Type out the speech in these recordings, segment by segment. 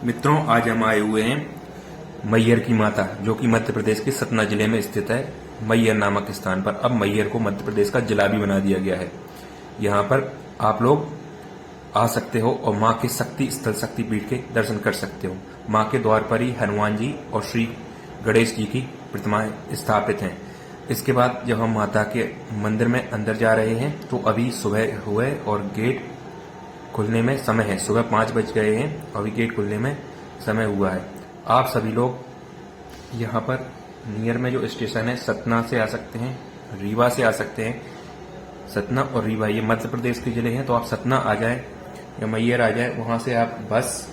मित्रों, आज हम आए हुए हैं मैहर की माता, जो कि मध्य प्रदेश के सतना जिले में स्थित है। मैहर नामक स्थान पर अब मैहर को मध्य प्रदेश का जिला भी बना दिया गया है। यहाँ पर आप लोग आ सकते हो और माँ के शक्ति स्थल शक्तिपीठ के दर्शन कर सकते हो। माँ के द्वार पर ही हनुमान जी और श्री गणेश जी की प्रतिमाएं स्थापित हैं। इसके बाद जब हम माता के मंदिर में अंदर जा रहे हैं तो अभी सुबह हुए और गेट खुलने में समय है। सुबह 5 बज गए हैं, अभी गेट खुलने में समय हुआ है। आप सभी लोग यहाँ पर नियर में जो स्टेशन है सतना से आ सकते हैं, रीवा से आ सकते हैं। सतना और रीवा ये मध्य प्रदेश के जिले हैं, तो आप सतना आ जाए या मैहर आ जाए, वहाँ से आप बस,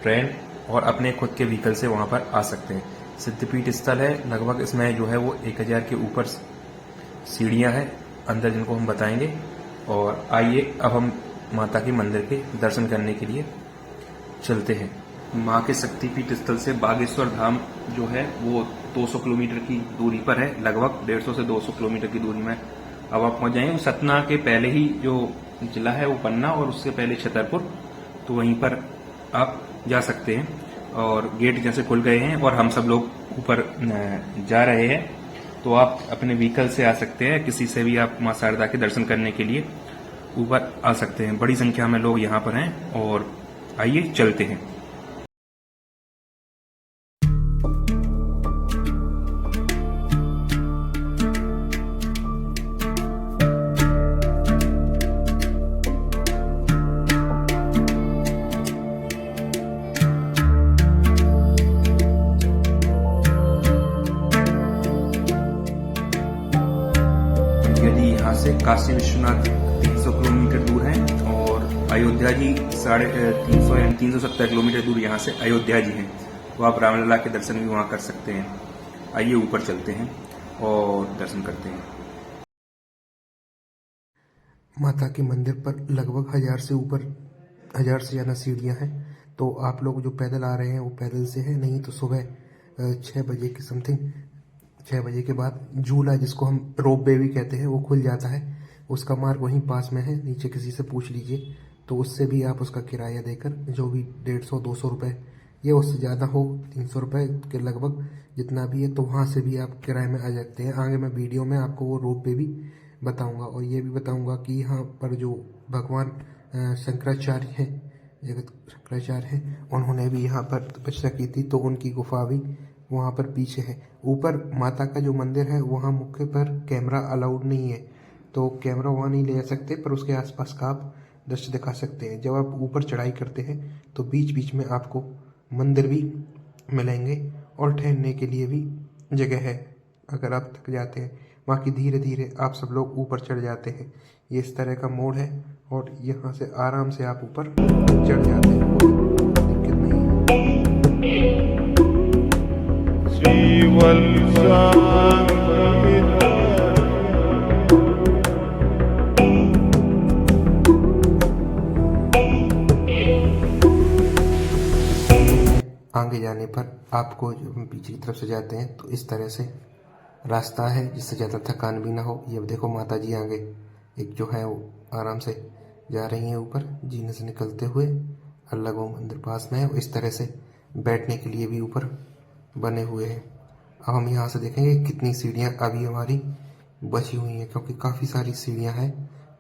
ट्रेन और अपने खुद के व्हीकल से वहाँ पर आ सकते हैं। सिद्धपीठ स्थल है, लगभग इसमें जो है वो 1000 के ऊपर सीढ़ियाँ हैं अंदर, जिनको हम बताएंगे। और आइए अब हम माता के मंदिर के दर्शन करने के लिए चलते हैं। माँ के शक्तिपीठ स्थल से बागेश्वर धाम जो है वो 200 किलोमीटर की दूरी पर है, लगभग 150 से 200 किलोमीटर की दूरी में अब आप पहुंच जाएंगे। सतना के पहले ही जो जिला है वो पन्ना, और उससे पहले छतरपुर, तो वहीं पर आप जा सकते हैं। और गेट जैसे खुल गए हैं और हम सब लोग ऊपर जा रहे हैं, तो आप अपने व्हीकल से आ सकते हैं। किसी से भी आप माँ शारदा के दर्शन करने के लिए ऊपर आ सकते हैं। बड़ी संख्या में लोग यहाँ पर हैं और आइए चलते हैं। यदि यहाँ से काशी विश्वनाथ 300 किलोमीटर दूर है और अयोध्या जी 350 या 370 किलोमीटर दूर यहाँ से अयोध्या जी हैं, तो आप रामलला के दर्शन भी वहाँ कर सकते हैं। आइए ऊपर चलते हैं और दर्शन करते हैं। माता के मंदिर पर लगभग 1000 से ज़्यादा सीढ़ियाँ हैं। तो आप लोग जो पैदल आ रहे हैं वो पैदल से है, नहीं तो सुबह 6 बजे के समथिंग, 6 बजे के बाद झूला, जिसको हम रोप वे भी कहते हैं, वो खुल जाता है। उसका मार्ग वहीं पास में है, नीचे किसी से पूछ लीजिए, तो उससे भी आप उसका किराया देकर जो भी 150-200 रुपये या उससे ज़्यादा हो, 300 रुपये के लगभग जितना भी है, तो वहाँ से भी आप किराए में आ सकते हैं। आगे मैं वीडियो में आपको वो रोप वे भी बताऊंगा और ये भी बताऊंगा कि यहाँ पर जो भगवान शंकराचार्य हैं, जगत शंकराचार्य हैं, उन्होंने भी यहाँ पर तपस्या की थी, तो उनकी गुफा भी वहाँ पर पीछे है। ऊपर माता का जो मंदिर है वहाँ मुख्य पर कैमरा अलाउड नहीं है, तो कैमरा वहाँ नहीं ले जा सकते, पर उसके आसपास का आप दृश्य दिखा सकते हैं। जब आप ऊपर चढ़ाई करते हैं तो बीच बीच में आपको मंदिर भी मिलेंगे और ठहरने के लिए भी जगह है। अगर आप थक जाते हैं, बाकी धीरे धीरे आप सब लोग ऊपर चढ़ जाते हैं। ये इस तरह का मोड़ है और यहाँ से आराम से आप ऊपर चढ़ जाते हैं, कोई दिक्कत नहीं है। आगे जाने पर आपको जब हम पीछे की तरफ से जाते हैं तो इस तरह से रास्ता है, जिससे ज़्यादा थकान भी ना हो। ये देखो माता जी आगे एक जो है वो आराम से जा रही हैं ऊपर जीने से निकलते हुए, अलग वो मंदिर पास में है। इस तरह से बैठने के लिए भी ऊपर बने हुए हैं। अब हम यहाँ से देखेंगे कितनी सीढ़ियाँ अभी हमारी बची हुई हैं, क्योंकि काफ़ी सारी सीढ़ियाँ हैं,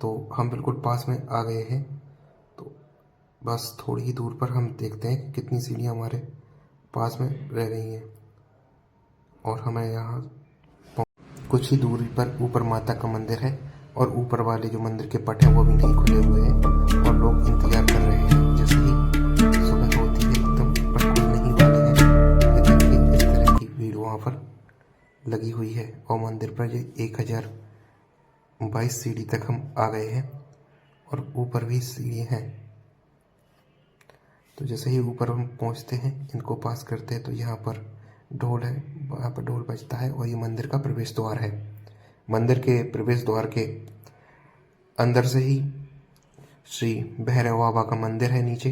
तो हम बिल्कुल पास में आ गए हैं। तो बस थोड़ी ही दूर पर हम देखते हैं कि कितनी सीढ़ियाँ हमारे पास में रह गई हैं। और हमें यहाँ कुछ ही दूरी पर ऊपर माता का मंदिर है और ऊपर वाले जो मंदिर के पट हैं वो भी नहीं खुले हुए हैं और लोग इंतजार कर रहे हैं। जैसे ही सुबह होती है एकदम पट खुलने ही वाले हैं। ये देखिए इस तरह की भीड़ वहाँ पर लगी हुई है और मंदिर पर 1022 सीढ़ी तक हम आ गए हैं और ऊपर भी सीढ़ी हैं। तो जैसे ही ऊपर हम पहुँचते हैं, इनको पास करते हैं, तो यहाँ पर ढोल है, वहाँ पर ढोल बजता है और ये मंदिर का प्रवेश द्वार है। मंदिर के प्रवेश द्वार के अंदर से ही श्री भैरव बाबा का मंदिर है, नीचे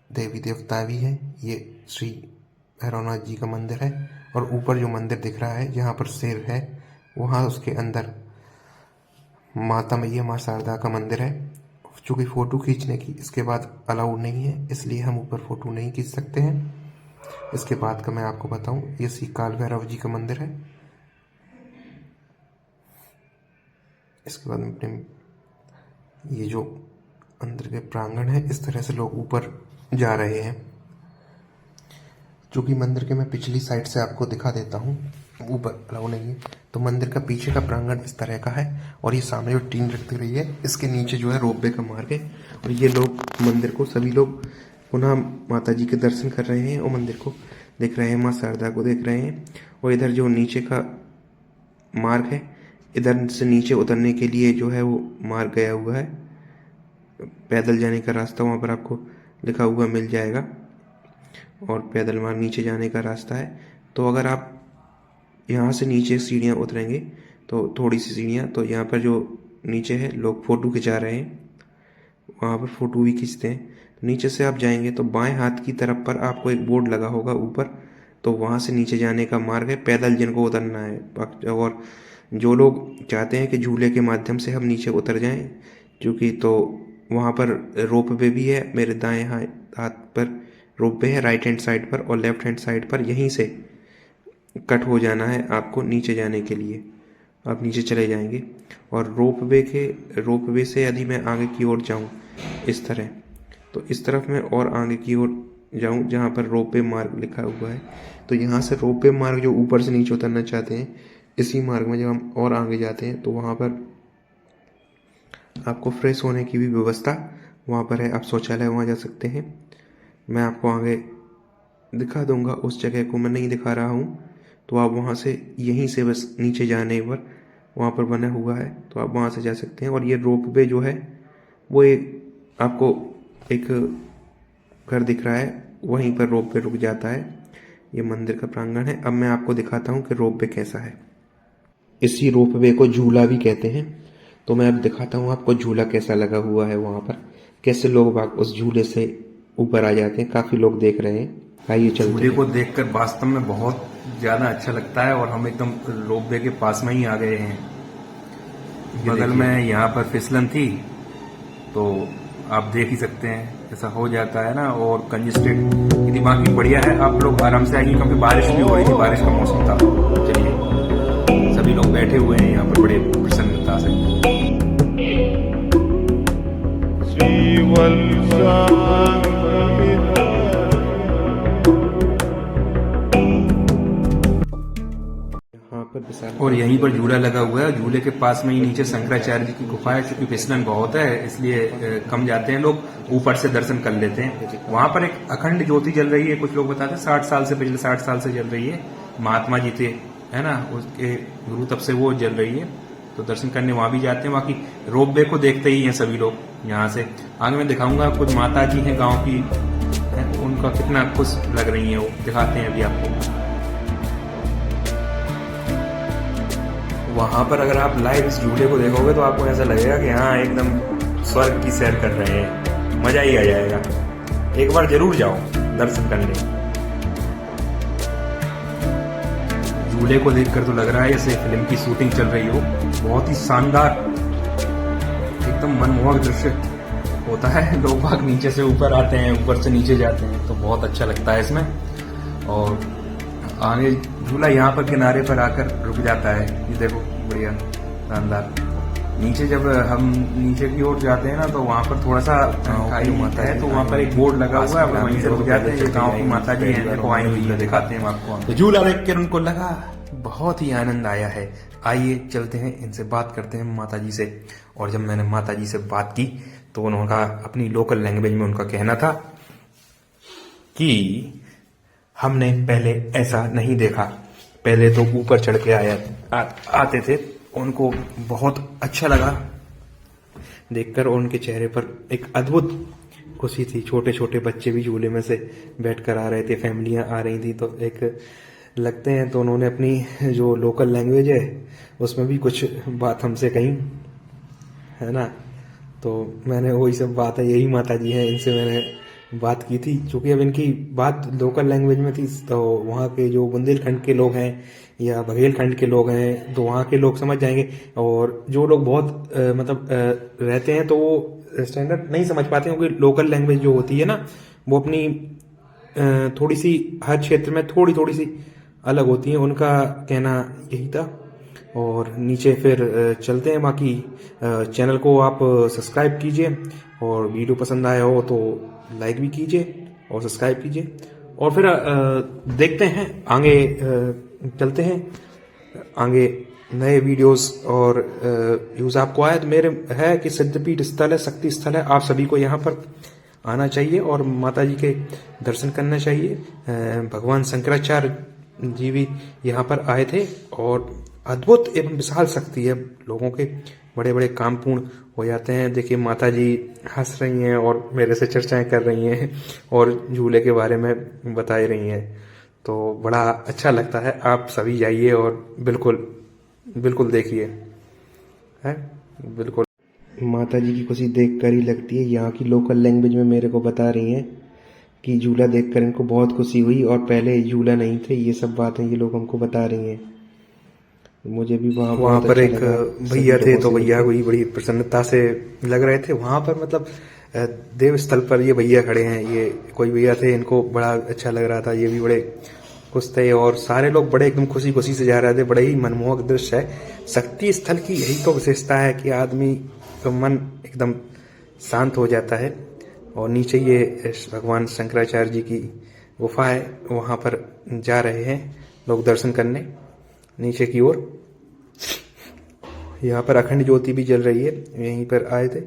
देवी देवता भी है। ये श्री भैरवनाथ जी का मंदिर है और ऊपर जो मंदिर दिख रहा है जहाँ पर शेर है, वहाँ उसके अंदर माता मैया माँ शारदा का मंदिर है। चूँकि फ़ोटो खींचने की इसके बाद अलाउड नहीं है, इसलिए हम ऊपर फ़ोटो नहीं खींच सकते हैं। इसके बाद का मैं आपको बताऊं, ये श्री काल भैरव जी का मंदिर है। इसके बाद में अपने ये जो अंदर के प्रांगण है, इस तरह से लोग ऊपर जा रहे हैं। जो कि मंदिर के मैं पिछली साइड से आपको दिखा देता हूँ, ऊपर अलाउ नहीं है। तो मंदिर का पीछे का प्रांगण इस तरह का है और ये सामने जो टीन रख रही है, इसके नीचे जो है रोपवे का मार्ग है। और ये लोग मंदिर को, सभी लोग पुनः माता जी के दर्शन कर रहे हैं और मंदिर को देख रहे हैं, माँ शारदा को देख रहे हैं। और इधर जो नीचे का मार्ग है, इधर से नीचे उतरने के लिए जो है वो मार्ग गया हुआ है, पैदल जाने का रास्ता वहाँ पर आपको लिखा हुआ मिल जाएगा और पैदल मार्ग नीचे जाने का रास्ता है। तो अगर आप यहाँ से नीचे सीढ़ियाँ उतरेंगे तो थोड़ी सी सीढ़ियाँ, तो यहाँ पर जो नीचे है लोग फ़ोटो खिंचा रहे हैं, वहाँ पर फ़ोटो भी खींचते हैं। तो नीचे से आप जाएंगे तो बाएं हाथ की तरफ पर आपको एक बोर्ड लगा होगा ऊपर, तो वहाँ से नीचे जाने का मार्ग है, पैदल जिनको उतरना है। और जो लोग चाहते हैं कि झूले के माध्यम से हम नीचे उतर जाएं, क्योंकि तो वहाँ पर रोप वे भी है, मेरे दाएं हाथ पर रोप वे है राइट हैंड साइड पर, और लेफ्ट हैंड साइड पर यहीं से कट हो जाना है आपको नीचे जाने के लिए। आप नीचे चले जाएंगे और रोप वे से यदि मैं आगे की ओर जाऊं इस तरह, तो इस तरफ मैं और आगे की ओर जाऊं जहां पर रोप वे मार्ग लिखा हुआ है, तो यहाँ से रोप वे मार्ग जो ऊपर से नीचे उतरना चाहते हैं, इसी मार्ग में जब हम और आगे जाते हैं तो वहाँ पर आपको फ्रेश होने की भी व्यवस्था वहाँ पर है। आप शौचालय वहाँ जा सकते हैं। मैं आपको आगे दिखा दूंगा, उस जगह को मैं नहीं दिखा रहा हूँ। तो आप वहाँ से यहीं से बस नीचे जाने पर वहाँ पर बना हुआ है, तो आप वहाँ से जा सकते हैं। और ये रोप वे जो है वो एक आपको एक घर दिख रहा है, वहीं पर रोप वे रुक जाता है। ये मंदिर का प्रांगण है। अब मैं आपको दिखाता हूँ कि रोप वे कैसा है। इसी रोप वे को झूला भी कहते हैं। तो मैं अब दिखाता हूँ आपको झूला कैसा लगा हुआ है, वहाँ पर कैसे लोग उस झूले से ऊपर आ जाते हैं। काफी लोग देख रहे हैं। आइए चलते हैं। झूले को देखकर वास्तव में बहुत ज्यादा अच्छा लगता है और हम एकदम रोपवे के पास में ही आ गए हैं। बगल में यहाँ पर फिसलन थी, तो आप देख ही सकते हैं ऐसा हो जाता है ना। और कंजेस्टेड दिमाग भी बढ़िया है, आप लोग आराम से आइए, क्योंकि बारिश भी हो रही थी, बारिश का मौसम था। चलिए, सभी लोग बैठे हुए हैं यहाँ पर बड़े प्रसन्नता से। और यहीं पर झूला लगा हुआ है, झूले के पास में ही नीचे शंकराचार्य जी की गुफा है। क्योंकि फिसलन बहुत है इसलिए कम जाते हैं लोग, ऊपर से दर्शन कर लेते हैं। वहां पर एक अखंड ज्योति जल रही है, कुछ लोग बताते हैं 60 साल से, पिछले 60 साल से जल रही है। महात्मा जी थे, है ना, उसके गुरु, तब से वो जल रही है। तो दर्शन करने वहां भी जाते हैं। बाकी रोप वे को देखते ही हैं सभी लोग। यहाँ से आगे मैं दिखाऊंगा, कुछ माता जी हैं गाँव की, उनका कितना खुश लग रही है वो दिखाते हैं अभी आपको। वहां पर अगर आप लाइव इस झूले को देखोगे तो आपको ऐसा लगेगा कि हाँ एकदम स्वर्ग की सैर कर रहे हैं, मजा ही आ जाएगा। एक बार जरूर जाओ दर्शन करने। झूले को देखकर तो लग रहा है जैसे फिल्म की शूटिंग चल रही हो। बहुत ही शानदार, एकदम मनमोहक दृश्य होता है। लोग बाग नीचे से ऊपर आते हैं, ऊपर से नीचे जाते हैं, तो बहुत अच्छा लगता है इसमें। और आगे झूला यहाँ पर किनारे पर आकर रुक जाता है। ये देखो, बढ़िया शानदार। नीचे जब हम नीचे की ओर जाते हैं ना, तो वहाँ पर थोड़ा सा खाई माता है, तो वहाँ पर एक बोर्ड लगा हुआ है, वहीं से रुक जाते हैं। ये गाँव की माता जी हैं, देखो आई हुई है, दिखाते हैं आपको। तो झूला देख कर उनको लगा बहुत ही आनंद आया है। आइए चलते हैं, इनसे बात करते हैं माता जी से। और जब मैंने माता जी से बात की तो उन्होंने अपनी लोकल लैंग्वेज में उनका कहना था कि हमने पहले ऐसा नहीं देखा। पहले तो ऊपर चढ़ के आते थे, उनको बहुत अच्छा लगा देखकर, और उनके चेहरे पर एक अद्भुत खुशी थी। छोटे छोटे बच्चे भी झूले में से बैठकर आ रहे थे, फैमिलियां आ रही थी, तो एक लगते हैं। तो उन्होंने अपनी जो लोकल लैंग्वेज है उसमें भी कुछ बात हमसे कही, है ना। तो मैंने वही सब बात है, यही माता जी हैं, इनसे मैंने बात की थी, क्योंकि अब इनकी बात लोकल लैंग्वेज में थी, तो वहाँ के जो बुंदेलखंड के लोग हैं या बघेलखंड के लोग हैं तो वहाँ के लोग समझ जाएंगे, और जो लोग बहुत रहते हैं तो वो स्टैंडर्ड नहीं समझ पाते, क्योंकि लोकल लैंग्वेज जो होती है ना वो अपनी थोड़ी सी हर क्षेत्र में थोड़ी थोड़ी सी अलग होती है। उनका कहना यही था। और नीचे फिर चलते हैं, बाकी चैनल को आप सब्सक्राइब कीजिए, और वीडियो पसंद आया हो तो लाइक भी कीजिए और सब्सक्राइब कीजिए, और फिर देखते हैं आगे, चलते हैं आगे नए वीडियोस और व्यूज आपको आए तो मेरे है कि सिद्धपीठ स्थल है, शक्ति स्थल है, आप सभी को यहाँ पर आना चाहिए और माता जी के दर्शन करना चाहिए। भगवान शंकराचार्य जी भी यहाँ पर आए थे, और अद्भुत एवं विशाल शक्ति है, लोगों के बड़े बड़े काम पूर्ण हो जाते हैं। देखिए माता जी हंस रही हैं और मेरे से चर्चाएं कर रही हैं और झूले के बारे में बता रही हैं, तो बड़ा अच्छा लगता है। आप सभी जाइए और बिल्कुल बिल्कुल देखिए, है बिल्कुल। माता जी की खुशी देख कर ही लगती है। यहाँ की लोकल लैंग्वेज में मेरे को बता रही हैं कि झूला देखकर इनको बहुत खुशी हुई, और पहले झूला नहीं थे, ये सब बातें ये लोग हमको बता रही हैं। मुझे भी वहाँ पर एक भैया थे, तो भैया को बड़ी प्रसन्नता से लग रहे थे वहाँ पर, मतलब देव स्थल पर ये भैया खड़े हैं, ये कोई भैया थे, इनको बड़ा अच्छा लग रहा था, ये भी बड़े खुश थे, और सारे लोग बड़े एकदम खुशी खुशी से जा रहे थे। बड़े ही मनमोहक दृश्य है। शक्ति स्थल की यही तो विशेषता है कि आदमी का मन एकदम शांत हो जाता है। और नीचे ये भगवान शंकराचार्य जी की गुफा है, वहाँ पर जा रहे हैं लोग दर्शन करने नीचे की ओर। यहाँ पर अखंड ज्योति भी जल रही है, यहीं पर आए थे।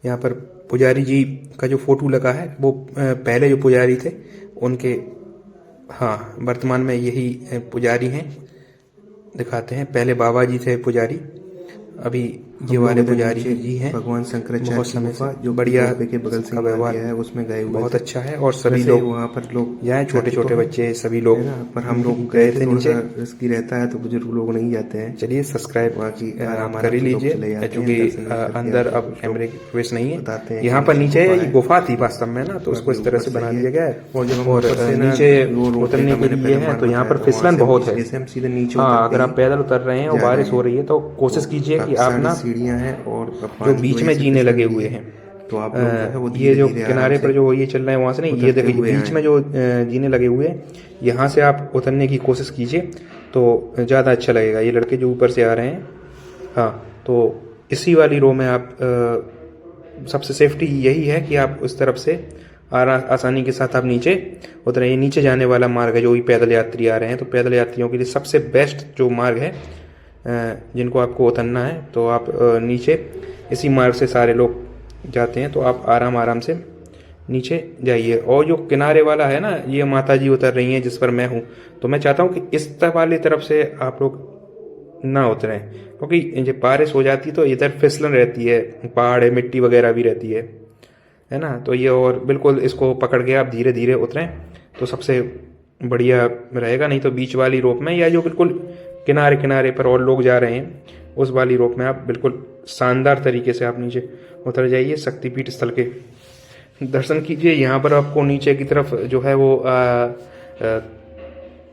यहाँ पर पुजारी जी का जो फोटो लगा है वो पहले जो पुजारी थे उनके, हाँ वर्तमान में यही पुजारी हैं, दिखाते हैं। पहले बाबा जी थे पुजारी, अभी ये वाले पुजारी जी हैं। भगवान शंकराचार्य की गुफा जो बढ़िया के बगल से व्यवहार है उसमें गए हुए बहुत अच्छा है, और सभी लोग वहाँ पर लोग जाए, छोटे छोटे बच्चे सभी लोग, पर हम लोग गए थे नीचे, रिस्की रहता है तो बुजुर्ग लोग नहीं जाते हैं। चलिए सब्सक्राइब कर ही लीजिए, क्योंकि अंदर अब कैमरे की प्रवेश नहीं है। यहाँ पर नीचे ये गुफा थी वास्तव में ना, तो उसको इस तरह से बना दिया गया है, और नीचे उतरने के लिए है तो यहाँ पर फिसलन बहुत है। सीधे नीचे अगर आप पैदल उतर रहे हैं और बारिश हो रही है तो कोशिश कीजिए कि आप ना सीढ़ियां हैं और जो बीच में जीने लगे हुए हैं, तो आप लोग ये जो किनारे पर जो ये चल रहे हैं वहां से नहीं, ये देखिए बीच में जो जीने लगे हुए हैं, यहाँ से आप उतरने की कोशिश कीजिए तो ज़्यादा अच्छा लगेगा। ये लड़के जो ऊपर से आ रहे हैं, हाँ, तो इसी वाली रो में आप सबसे सेफ्टी यही है कि आप उस तरफ से आसानी के साथ आप नीचे उतरे। नीचे जाने वाला मार्ग है, जो भी पैदल यात्री आ रहे हैं तो पैदल यात्रियों के लिए सबसे बेस्ट जो मार्ग है, जिनको आपको उतरना है तो आप नीचे इसी मार्ग से सारे लोग जाते हैं, तो आप आराम आराम से नीचे जाइए। और जो किनारे वाला है ना, ये माता जी उतर रही हैं जिस पर मैं हूँ, तो मैं चाहता हूँ कि इस वाली तरफ से आप लोग ना उतरें, क्योंकि जब बारिश हो जाती तो इधर फिसलन रहती है, पहाड़ है, मिट्टी वगैरह भी रहती है ना, तो ये और बिल्कुल इसको पकड़ के आप धीरे धीरे उतरें तो सबसे बढ़िया रहेगा। नहीं तो बीच वाली रोप में या जो बिल्कुल किनारे किनारे पर और लोग जा रहे हैं उस वाली रोप में आप बिल्कुल शानदार तरीके से आप नीचे उतर जाइए। शक्तिपीठ स्थल के दर्शन कीजिए। यहाँ पर आपको नीचे की तरफ जो है वो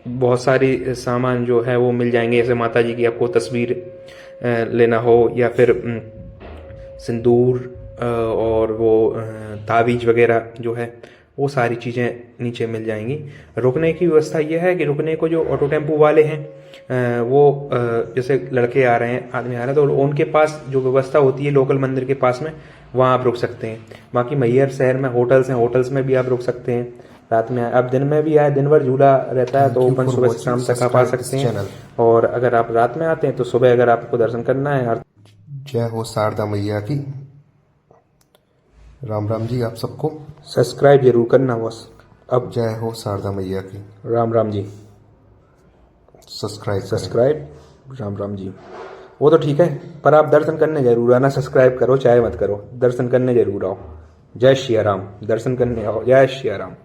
बहुत सारी सामान जो है वो मिल जाएंगे, जैसे माता जी की आपको तस्वीर लेना हो या फिर सिंदूर और वो ताबीज वगैरह जो है वो सारी चीज़ें नीचे मिल जाएंगी। रुकने की व्यवस्था यह है कि रुकने को जो ऑटो टेम्पो वाले हैं वो जैसे लड़के आ रहे हैं, आदमी आ रहे हैं, तो उनके पास जो व्यवस्था होती है लोकल मंदिर के पास में, वहाँ आप रुक सकते हैं। बाकी मैहर शहर में होटल्स हैं, होटल्स में भी आप रुक सकते हैं रात में। अब दिन में भी आए, दिन भर झूला रहता है तो ओपन सुबह से शाम तक आप आ सकते हैं, और अगर आप रात में आते हैं तो सुबह अगर आपको दर्शन करना है। जय हो शारदा मैया की। राम राम जी, आप सबको सब्सक्राइब जरूर करना बस। अब जय हो शारदा मैया की। राम राम जी। सब्सक्राइब राम राम जी। वो तो ठीक है, पर आप दर्शन करने जरूर आना। सब्सक्राइब करो चाहे मत करो, दर्शन करने जरूर आओ। जय श्री राम। दर्शन करने आओ। जय श्री राम।